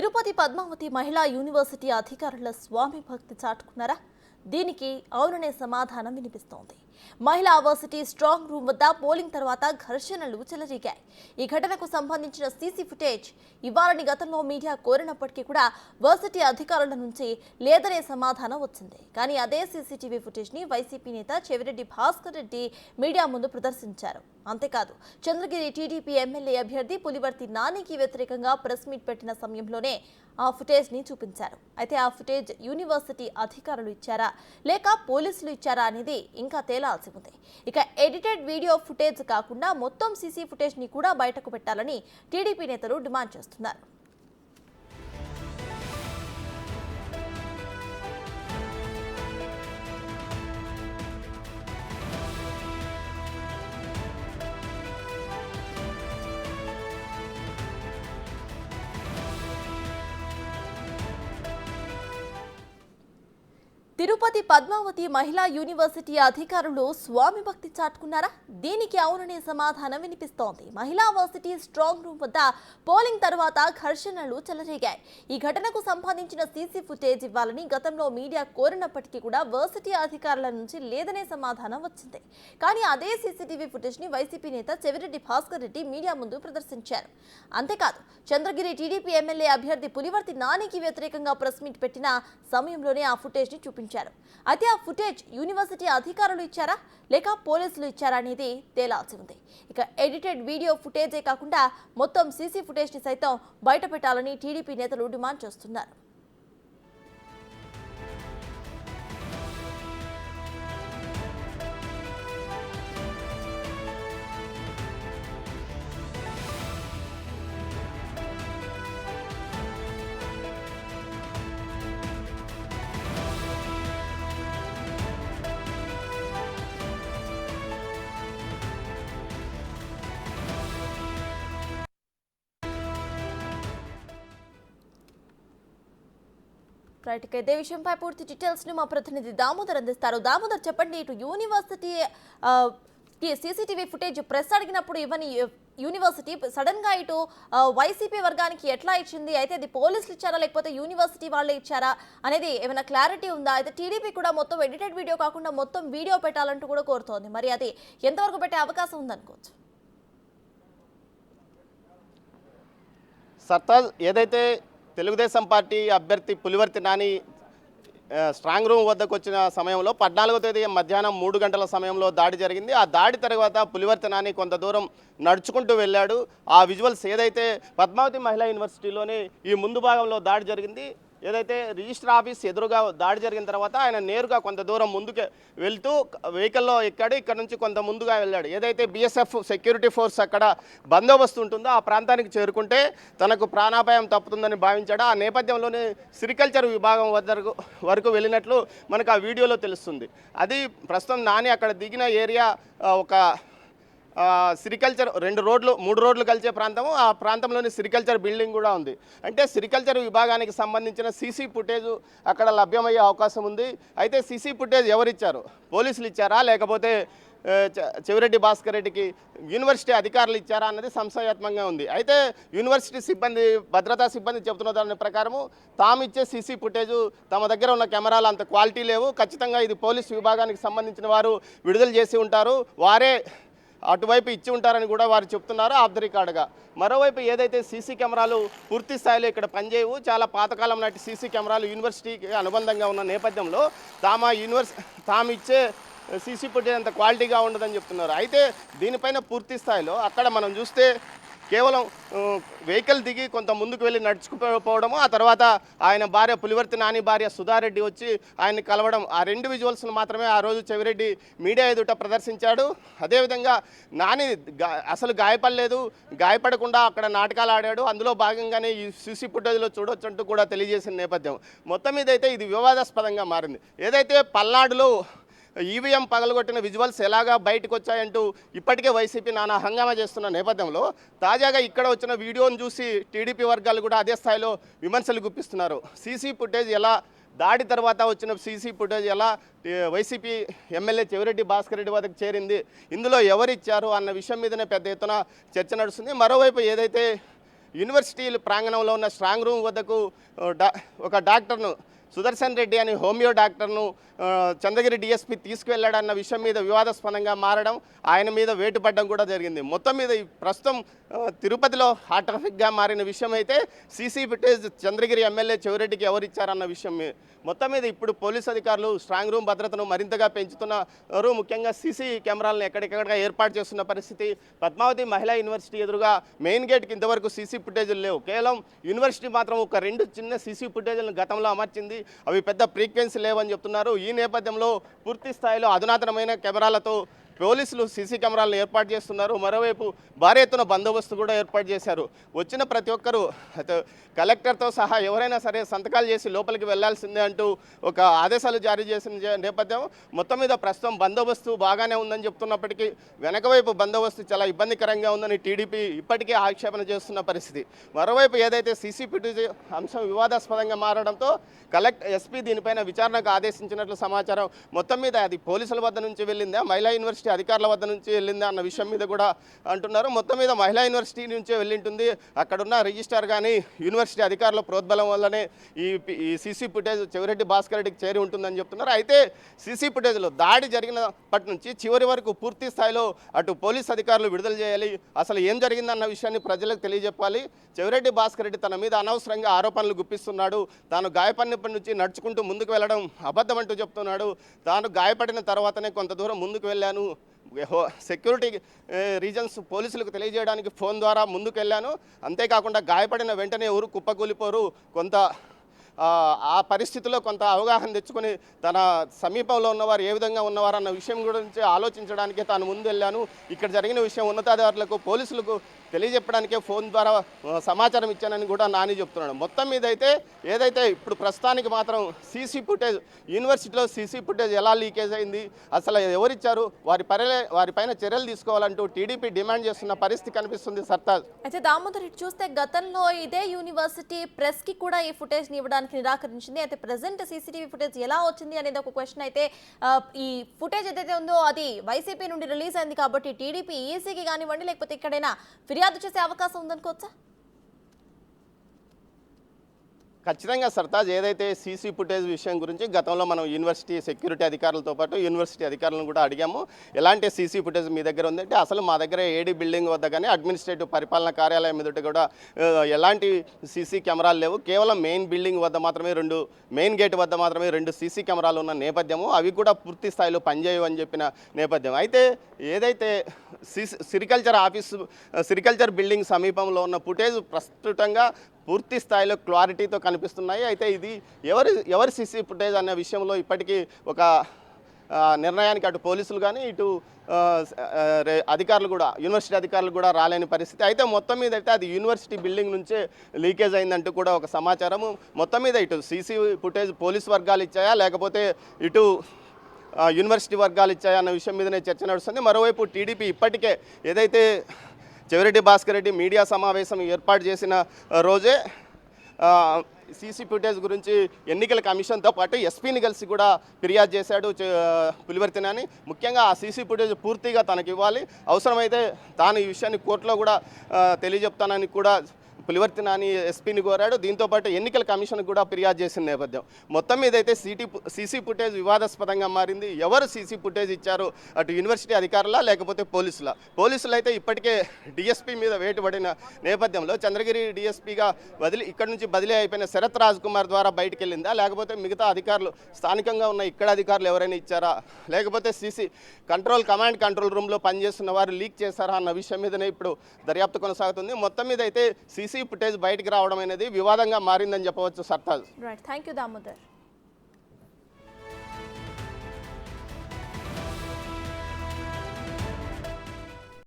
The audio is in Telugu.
తిరుపతి పద్మావతి మహిళా యూనివర్సిటీ అధికారుల స్వామి భక్తి చాటుకున్నారా? దీనికి అవుననే సమాధానం వినిపిస్తోంది. మహిళా వర్సిటీ స్ట్రాంగ్ రూమ్ వద్ద పోలింగ్ తర్వాత ఘర్షణలు చెలరేగాయి. ఈ ఘటనకు సంబంధించిన సీసీ ఫుటేజ్ ఇవ్వాలని గతంలో మీడియా కోరినప్పటికీ కూడా వర్సిటీ అధికారుల నుంచి లేదనే సమాధానం వచ్చింది. కానీ అదే సీసీటీవీ ఫుటేజ్ ని వైసీపీ నేత చెవిరెడ్డి భాస్కర్ రెడ్డి మీడియా ముందు ప్రదర్శించారు. అంతేకాదు, చంద్రగిరి టీడీపీ ఎమ్మెల్యే అభ్యర్థి పులివర్తి నానికి వ్యతిరేకంగా ప్రెస్ మీట్ పెట్టిన సమయంలోనే ఆ ఫుటేజ్ ని చూపించారు. అయితే ఆ ఫుటేజ్ యూనివర్సిటీ అధికారులు ఇచ్చారా లేక పోలీసులు ఇచ్చారా అనేది ఇంకా తేలాల్సి ఉంది. ఇక ఎడిటెడ్ వీడియో ఫుటేజ్ కాకుండా మొత్తం సీసీ ఫుటేజ్ ని కూడా బయటకు పెట్టాలని టీడీపీ నేతలు డిమాండ్ చేస్తున్నారు. తిరుపతి పద్మావతి మహిళా యూనివర్సిటీ అధికారులు స్వామి భక్తి చాటుకున్నారా? దీనికి అవుననే సమాధానం వినిపిస్తోంది. మహిళా వర్సిటీ స్ట్రాంగ్ రూమ్ వద్ద పోలింగ్ తర్వాత ఘర్షణలు చెలరేగాయి. ఈ ఘటనకు సంబంధించిన సీసీ ఫుటేజ్ ఇవ్వాలని గతంలో మీడియా కోరినప్పటికీ కూడా వర్సిటీ అధికారుల నుంచి లేదనే సమాధానం వచ్చింది. కానీ అదే సీసీటీవీ ఫుటేజ్ ని వైసీపీ నేత చెవిరెడ్డి భాస్కర్ రెడ్డి మీడియా ముందు ప్రదర్శించారు. అంతేకాదు, చంద్రగిరి టీడీపీ ఎమ్మెల్యే అభ్యర్థి పులివర్తి నానికి వ్యతిరేకంగా ప్రెస్ మీట్ పెట్టిన సమయంలోనే ఆ ఫుటేజ్ ని చూపించారు. అయితే ఆ ఫుటేజ్ యూనివర్సిటీ అధికారులు ఇచ్చారా లేక పోలీసులు ఇచ్చారా అనేది తేలాల్సి ఉంది. ఇక ఎడిటెడ్ వీడియో ఫుటేజే కాకుండా మొత్తం సీసీ ఫుటేజ్ ని సైతం బయట పెట్టాలని టీడీపీ నేతలు డిమాండ్ చేస్తున్నారు. రైట్, ఇదే విషయంపై పూర్తి డీటెయిల్స్ ని మా ప్రతినిధి దామోదర్ అందిస్తారు. దామోదర్, చెప్పండి, ఇటు యూనివర్సిటీ సీసీటీవీ ఫుటేజ్ ప్రెస్ అడిగినప్పుడు ఇవన్నీ యూనివర్సిటీ సడన్ గా ఇటు వైసీపీ వర్గానికి ఎట్లా ఇచ్చింది? అయితే అది పోలీసులు ఇచ్చారా లేకపోతే యూనివర్సిటీ వాళ్ళే ఇచ్చారా అనేది ఏమైనా క్లారిటీ ఉందా? అయితే టీడీపీ కూడా మొత్తం ఎడిటెడ్ వీడియో కాకుండా మొత్తం వీడియో పెట్టాలంటూ కూడా కోరుతోంది. మరి అది ఎంతవరకు పెట్టే అవకాశం ఉందనుకోవచ్చు? సర్తాజ్, ఏదైతే తెలుగుదేశం పార్టీ అభ్యర్థి పులివర్తి నాని స్ట్రాంగ్ రూమ్ వద్దకు వచ్చిన సమయంలో 14వ తేదీ మధ్యాహ్నం 3 గంటల సమయంలో దాడి జరిగింది. ఆ దాడి తర్వాత పులివర్తి నాని కొంత దూరం నడుచుకుంటూ వెళ్ళాడు. ఆ విజువల్స్ ఏదైతే పద్మావతి మహిళా యూనివర్సిటీలోని ఈ ముందు భాగంలో దాడి జరిగింది, ఏదైతే రిజిస్టర్ ఆఫీస్ ఎదురుగా దాడి జరిగిన తర్వాత ఆయన నేరుగా కొంత దూరం ముందుకు వెళ్తూ వెహికల్లో ఎక్కాడు. ఇక్కడ నుంచి కొంత ముందుగా వెళ్ళాడు. ఏదైతే బీఎస్ఎఫ్ సెక్యూరిటీ ఫోర్స్ అక్కడ బందోబస్తు ఉంటుందో ఆ ప్రాంతానికి చేరుకుంటే తనకు ప్రాణాపాయం తప్పుతుందని భావించాడు. ఆ నేపథ్యంలోనే సిరికల్చర్ విభాగం వరకు వెళ్ళినట్లు మనకు ఆ వీడియోలో తెలుస్తుంది. అది ప్రస్తుతం నాని అక్కడ దిగిన ఏరియా ఒక సిరికల్చర్ 3 రోడ్లు కలిసే ప్రాంతము. ఆ ప్రాంతంలోని సిరికల్చర్ బిల్డింగ్ కూడా ఉంది. అంటే సిరికల్చర్ విభాగానికి సంబంధించిన సీసీ ఫుటేజ్ అక్కడ లభ్యమయ్యే అవకాశం ఉంది. అయితే సీసీ ఫుటేజ్ ఎవరిచ్చారు? పోలీసులు ఇచ్చారా లేకపోతే చెవిరెడ్డి భాస్కర్ రెడ్డికి యూనివర్సిటీ అధికారులు ఇచ్చారా అన్నది సంశయాత్మకంగా ఉంది. అయితే యూనివర్సిటీ సిబ్బంది, భద్రతా సిబ్బంది చెబుతున్న దాని ప్రకారము తాము ఇచ్చే సీసీ ఫుటేజు తమ దగ్గర ఉన్న కెమెరాలు అంత క్వాలిటీ లేవు, ఖచ్చితంగా ఇది పోలీసు విభాగానికి సంబంధించిన వారు విడుదల చేసి ఉంటారు, వారే అటువైపు ఇచ్చి ఉంటారని కూడా వారు చెప్తున్నారు ఆఫ్ ది రికార్డుగా. మరోవైపు ఏదైతే సీసీ కెమెరాలు పూర్తి స్థాయిలో ఇక్కడ పనిచేయవు, చాలా పాతకాలం నాటి సీసీ కెమెరాలు యూనివర్సిటీకి అనుబంధంగా ఉన్న నేపథ్యంలో తాము ఇచ్చే సీసీ ఫుటేజ్ అంత క్వాలిటీగా ఉండదని చెప్తున్నారు. అయితే దీనిపైన పూర్తి స్థాయిలో అక్కడ మనం చూస్తే కేవలం వెహికల్ దిగి కొంత ముందుకు వెళ్ళి నడుచుకుపోవడము, ఆ తర్వాత ఆయన భార్య పులివర్తి నాని భార్య సుధారెడ్డి వచ్చి ఆయన్ని కలవడం, ఆ 2 విజువల్స్ను మాత్రమే ఆ రోజు చెవిరెడ్డి మీడియా ఎదుట ప్రదర్శించాడు. అదేవిధంగా నాని అసలు గాయపడలేదు, గాయపడకుండా అక్కడ నాటకాలు ఆడాడు, అందులో భాగంగానే ఈ సీసీ ఫుటేజ్లో చూడొచ్చు అంటూ కూడా తెలియజేసిన నేపథ్యం. మొత్తం మీద అయితే ఇది వివాదాస్పదంగా మారింది. ఏదైతే పల్నాడులో ఈవీఎం పగలగొట్టిన విజువల్స్ ఎలాగా బయటకు వచ్చాయంటూ ఇప్పటికే వైసీపీ నానా హంగామా చేస్తున్న నేపథ్యంలో తాజాగా ఇక్కడ వచ్చిన వీడియోను చూసి టీడీపీ వర్గాలు కూడా అదే స్థాయిలో విమర్శలు గుప్పిస్తున్నారు. సీసీ ఫుటేజ్ ఎలా, దాడి తర్వాత వచ్చిన సీసీ ఫుటేజ్ ఎలా వైసీపీ ఎమ్మెల్యే చెవిరెడ్డి భాస్కర్ రెడ్డి వద్దకు చేరింది, ఇందులో ఎవరిచ్చారు అన్న విషయం మీదనే పెద్ద ఎత్తున చర్చ నడుస్తుంది. మరోవైపు ఏదైతే యూనివర్సిటీ ప్రాంగణంలో ఉన్న స్ట్రాంగ్ రూమ్ వద్దకు ఒక డాక్టర్ను సుదర్శన్ రెడ్డి అని హోమియో డాక్టర్ను చంద్రగిరి డిఎస్పీ తీసుకువెళ్ళాడన్న విషయం మీద వివాదాస్పదంగా మారడం, ఆయన మీద వేటు పడడం కూడా జరిగింది. మొత్తం మీద ఈ ప్రస్తుతం తిరుపతిలో హాట్ టాపిక్గా మారిన విషయం అయితే సీసీ ఫుటేజ్ చంద్రగిరి ఎమ్మెల్యే చెవిరెడ్డికి ఎవరిచ్చారన్న విషయం మొత్తం మీద ఇప్పుడు పోలీసు అధికారులు స్ట్రాంగ్ రూమ్ భద్రతను మరింతగా పెంచుతున్నారు. ముఖ్యంగా సీసీ కెమెరాలను ఎక్కడికెక్కడ ఏర్పాటు చేస్తున్న పరిస్థితి. పద్మావతి మహిళా యూనివర్సిటీ ఎదురుగా మెయిన్ గేట్కి ఇంతవరకు సీసీ ఫుటేజీలు లేవు. కేవలం యూనివర్సిటీ మాత్రం ఒక 2 చిన్న సీసీ ఫుటేజీలను గతంలో అమర్చింది. అవి పెద్ద ఫ్రీక్వెన్సీ లేవని చెప్తున్నారు. ఈ నేపథ్యంలో పూర్తి స్థాయిలో అధునాతనమైన కెమెరాలతో పోలీసులు సీసీ కెమెరాలను ఏర్పాటు చేస్తున్నారు. మరోవైపు భారీ ఎత్తున బందోబస్తు కూడా ఏర్పాటు చేశారు. వచ్చిన ప్రతి ఒక్కరూ కలెక్టర్తో సహా ఎవరైనా సరే సంతకాలు చేసి లోపలికి వెళ్లాల్సిందే అంటూ ఒక ఆదేశాలు జారీ చేసిన నేపథ్యం. మొత్తం మీద ప్రస్తుతం బందోబస్తు బాగానే ఉందని చెప్తున్నప్పటికీ వెనకవైపు బందోబస్తు చాలా ఇబ్బందికరంగా ఉందని టీడీపీ ఇప్పటికే ఆక్షేపణ చేస్తున్న పరిస్థితి. మరోవైపు ఏదైతే సీసీ ఫుటేజ్ అంశం వివాదాస్పదంగా మారడంతో ఎస్పీ దీనిపైన విచారణకు ఆదేశించినట్లు సమాచారం. మొత్తం మీద అది పోలీసుల వద్ద నుంచి వెళ్ళిందా, మహిళా యూనివర్సిటీ అధికారుల వద్ద నుంచి వెళ్ళిందా అన్న విషయం మీద కూడా అంటున్నారు. మొత్తం మీద మహిళా యూనివర్సిటీ నుంచే వెళ్ళింటుంది. అక్కడున్న రిజిస్ట్రార్ కానీ యూనివర్సిటీ అధికారుల ప్రోద్బలం వల్లనే ఈ సీసీ ఫుటేజ్ చెవిరెడ్డి భాస్కర్ రెడ్డికి చేరి ఉంటుందని చెప్తున్నారు. అయితే సీసీ ఫుటేజ్లో దాడి జరిగినప్పటి నుంచి చివరి వరకు పూర్తి స్థాయిలో అటు పోలీస్ అధికారులు విడుదల చేయాలి, అసలు ఏం జరిగిందన్న విషయాన్ని ప్రజలకు తెలియజెప్పాలి. చెవిరెడ్డి భాస్కర్ రెడ్డి తన మీద అనవసరంగా ఆరోపణలు గుప్పిస్తున్నాడు, తాను గాయపడినప్పటి నుంచి నడుచుకుంటూ ముందుకు వెళ్ళడం అబద్ధం అంటూ చెప్తున్నాడు, తాను గాయపడిన తర్వాతనే కొంత దూరం ముందుకు వెళ్ళాను, సెక్యూరిటీ రీజన్స్ పోలీసులకు తెలియజేయడానికి ఫోన్ ద్వారా ముందుకు వెళ్ళాను, అంతేకాకుండా గాయపడిన వెంటనే ఎవరు కుప్పకూలిపోరు, కొంత ఆ పరిస్థితిలో కొంత అవగాహన తెచ్చుకొని తన సమీపంలో ఉన్నవారు ఏ విధంగా ఉన్నవారు అన్న విషయం గురించి ఆలోచించడానికే తాను ముందు వెళ్ళాను. ఇక్కడ జరిగిన విషయం ఉన్నతాధికారులకు పోలీసులకు తెలియజెప్పడానికే ఫోన్ ద్వారా సమాచారం ఇచ్చానని కూడా నాని చెప్తున్నాడు. మొత్తం మీద అయితే ఏదైతే ఇప్పుడు ప్రస్తుతానికి మాత్రం సీసీ ఫుటేజ్ యూనివర్సిటీలో సీసీ ఫుటేజ్ ఎలా లీకేజ్ అయింది, అసలు ఎవరిచ్చారు, వారిపైన చర్యలు తీసుకోవాలంటూ టీడీపీ డిమాండ్ చేస్తున్న పరిస్థితి కనిపిస్తుంది. సర్తాజ్ అయితే దామోదర్ చూస్తే గతంలో ఇదే యూనివర్సిటీ ప్రెస్ కి కూడా ఈ ఫుటేజ్ ఇవ్వడానికి నిరాకరించింది. అయితే ప్రెసెంట్ సీసీటీవీ ఫుటేజ్ ఎలా వచ్చింది అనేది ఒక క్వశ్చన్. అయితే ఈ ఫుటేజ్ ఏదైతే ఉందో అది వైసీపీ నుండి రిలీజ్ అయింది కాబట్టి టీడీపీ ఈసీకి కానివ్వండి లేకపోతే ఎక్కడైనా ఫిర్యాదు చేసే అవకాశం ఉందనుకోవచ్చా? ఖచ్చితంగా సర్తాజ్, ఏదైతే సీసీ ఫుటేజ్ విషయం గురించి గతంలో మనం యూనివర్సిటీ సెక్యూరిటీ అధికారులతో పాటు యూనివర్సిటీ అధికారులను కూడా అడిగాము. ఎలాంటి సీసీ ఫుటేజ్ మీ దగ్గర ఉందంటే అసలు మా దగ్గర ఏడీ బిల్డింగ్ వద్ద కానీ అడ్మినిస్ట్రేటివ్ పరిపాలనా కార్యాలయం ఎదుట కూడా ఎలాంటి సీసీ కెమెరాలు లేవు. కేవలం మెయిన్ బిల్డింగ్ వద్ద మాత్రమే మెయిన్ గేట్ వద్ద మాత్రమే 2 సీసీ కెమెరాలు ఉన్న నేపథ్యము, అవి కూడా పూర్తి స్థాయిలో పనిచేయవు అని చెప్పిన నేపథ్యం. అయితే ఏదైతే సిరికల్చర్ బిల్డింగ్ సమీపంలో ఉన్న ఫుటేజ్ ప్రస్తుతంగా పూర్తి స్థాయిలో క్లారిటీతో కనిపిస్తున్నాయి. అయితే ఇది ఎవరి సీసీ ఫుటేజ్ అనే విషయంలో ఇప్పటికీ ఒక నిర్ణయానికి అటు పోలీసులు కానీ ఇటు అధికారులు కూడా యూనివర్సిటీ అధికారులు కూడా రాలేని పరిస్థితి. అయితే మొత్తం మీద అయితే అది యూనివర్సిటీ బిల్డింగ్ నుంచే లీకేజ్ అయిందంటూ కూడా ఒక సమాచారము. మొత్తం మీద ఇటు సీసీ ఫుటేజ్ పోలీస్ వర్గాలు ఇచ్చాయా లేకపోతే ఇటు యూనివర్సిటీ వర్గాలు ఇచ్చాయా అన్న విషయం మీదనే చర్చ నడుస్తుంది. మరోవైపు టీడీపీ ఇప్పటికే ఏదైతే చెవిరెడ్డి భాస్కర్ రెడ్డి మీడియా సమావేశం ఏర్పాటు చేసిన రోజే సీసీ ఫుటేజ్ గురించి ఎన్నికల కమిషన్తో పాటు ఎస్పీని కలిసి కూడా ఫిర్యాదు చేశాడు పులివర్తి నాని. ముఖ్యంగా ఆ సీసీ ఫుటేజ్ పూర్తిగా తనకి ఇవ్వాలి, అవసరమైతే తాను ఈ విషయాన్ని కోర్టులో కూడా తెలియజెప్తానని కూడా పులివర్తి నాని ఎస్పీని కోరాడు. దీంతోపాటు ఎన్నికల కమిషన్కి కూడా ఫిర్యాదు చేసిన నేపథ్యం. మొత్తం మీద అయితే సీసీ ఫుటేజ్ వివాదాస్పదంగా మారింది. ఎవరు సీసీ ఫుటేజ్ ఇచ్చారు, అటు యూనివర్సిటీ అధికారులా లేకపోతే పోలీసులు అయితే ఇప్పటికే డిఎస్పీ మీద వేటుపడిన నేపథ్యంలో చంద్రగిరి డిఎస్పీగా ఇక్కడి నుంచి బదిలీ అయిపోయిన శరత్ రాజ్ కుమార్ ద్వారా బయటకు వెళ్ళిందా లేకపోతే మిగతా అధికారులు స్థానికంగా ఉన్న ఇక్కడ అధికారులు ఎవరైనా ఇచ్చారా లేకపోతే కమాండ్ కంట్రోల్ రూమ్లో పనిచేస్తున్న వారు లీక్ చేశారా అన్న విషయం మీదనే ఇప్పుడు దర్యాప్తు కొనసాగుతుంది. మొత్తం మీద అయితే సీసీ ఫుటేజ్ బయటికి రావడం అనేది వివాదంగా మారిందని చెప్పవచ్చు. Sartaj. Right, thank you Damodar.